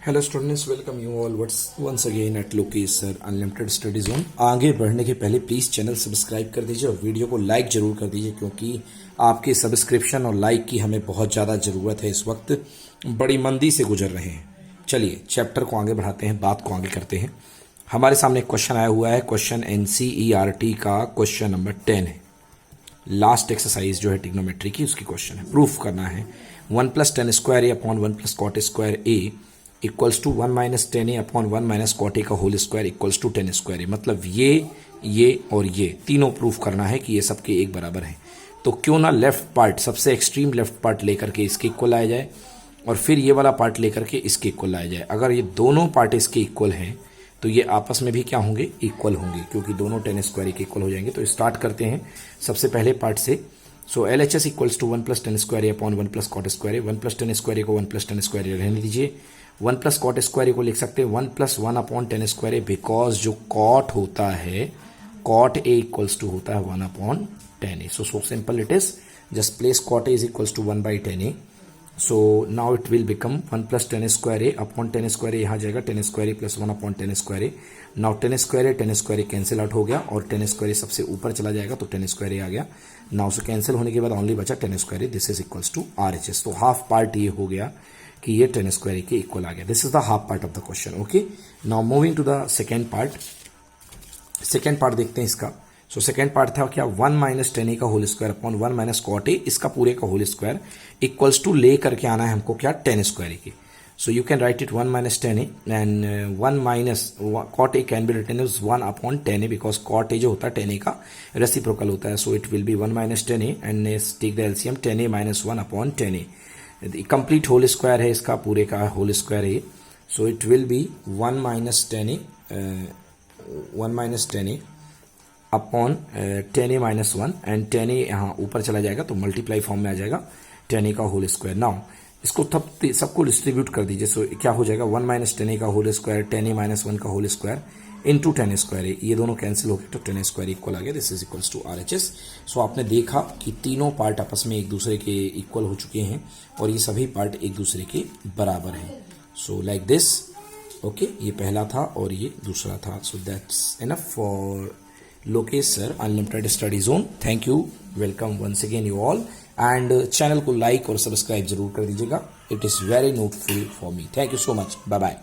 Hello students, welcome you all once again at Lokesh sir unlimited study zone. आगे बढ़ने के पहले प्लीज़ चैनल सब्सक्राइब कर दीजिए और वीडियो को लाइक जरूर कर दीजिए, क्योंकि आपके सब्सक्रिप्शन और लाइक की हमें बहुत ज़्यादा ज़रूरत है। इस वक्त बड़ी मंदी से गुजर रहे हैं। चलिए चैप्टर को आगे बढ़ाते हैं, बात को आगे करते हैं। हमारे सामने एक क्वेश्चन आया हुआ है, क्वेश्चन NCERT का क्वेश्चन नंबर 10 है। लास्ट एक्सरसाइज जो है ट्रिग्नोमेट्री की, उसकी क्वेश्चन है। प्रूफ करना है 1 + tan square A upon 1 + cot square A equals to 1 - tan a upon 1 - cot a का whole square equals to tan square A. मतलब ये और ये तीनों प्रूफ करना है कि ये सबके एक बराबर हैं। तो क्यों ना लेफ्ट पार्ट, सबसे एक्सट्रीम लेफ्ट पार्ट लेकर के इसके इक्वल लाया जाए और फिर ये वाला पार्ट लेकर के इसके इक्वल लाया जाए। अगर ये दोनों पार्ट इसके इक्वल हैं तो ये आपस में भी क्या होंगे, इक्वल होंगे, क्योंकि दोनों tan स्क्वायर के इक्वल हो जाएंगे। तो स्टार्ट करते हैं सबसे पहले पार्ट से। So LHS equals to 1 + tan square A upon 1 + cot square A. 1 + tan square A को 1 + tan स्क्वायर ए रहने दीजिए। 1 + cot स्क्वायर ए को लिख सकते हैं 1 + 1 upon tan square A, because जो cot होता है, cot a इक्वल्स टू होता है 1 upon tan a। So simple it is, just place cot a is equals to 1/tan a। So now it will become 1 + tan square A upon tan square A, यहाँ जाएगा tan square A plus 1 upon tan square A. Now tan square A cancel out हो गया और tan square ए सबसे ऊपर चला जाएगा तो tan स्क्वायर ए आ गया। नाउ सो कैंसिल होने के बाद ओनली बचा tan square A, this is equals to RHS। तो हाफ पार्ट ये हो गया कि ये tan स्क्वायर ए के इक्वल आ गया। This is the half part of the question. Okay, now moving to the second part. Second part देखते हैं इसका। सो सेकेंड पार्ट था क्या, 1 - tan a का whole square upon 1 - cot a, इसका पूरे का होल स्क्वायर इक्वल्स टू ले करके आना है हमको क्या, tan स्क्वायर ए के। So you can write it 1 - tan a and 1 - cot a can be written as 1 upon tan a, because cot a जो होता है tan a का रेसिप्रोकल होता है। So it will be 1 - tan a and take the LCM tan a - 1 upon tan a। Complete whole square है इसका, पूरे का होल स्क्वायर है। So it will be 1 - tan a upon tan a - 1 and tan a यहाँ ऊपर चला जाएगा तो मल्टीप्लाई फॉर्म में आ जाएगा tan a का होल स्क्वायर। नाउ इसको सबको डिस्ट्रीब्यूट कर दीजिए। सो क्या हो जाएगा, 1 - tan a का होल स्क्वायर, tan a - 1 का whole square into tan square A. ये दोनों कैंसिल हो गए तो tan स्क्वायर इक्वल आ गया। This is equals to RHS। So आपने देखा कि तीनों पार्ट आपस में एक दूसरे के इक्वल हो चुके हैं और ये सभी पार्ट एक दूसरे के बराबर हैं। सो लाइक दिस, ओके, ये पहला था और ये दूसरा था। So that's enough for Lokesh sir unlimited study zone. Thank you, welcome once again you all, and channel को लाइक और सब्सक्राइब जरूर कर दीजिएगा। It is very noteful for me. Thank you so much, bye bye.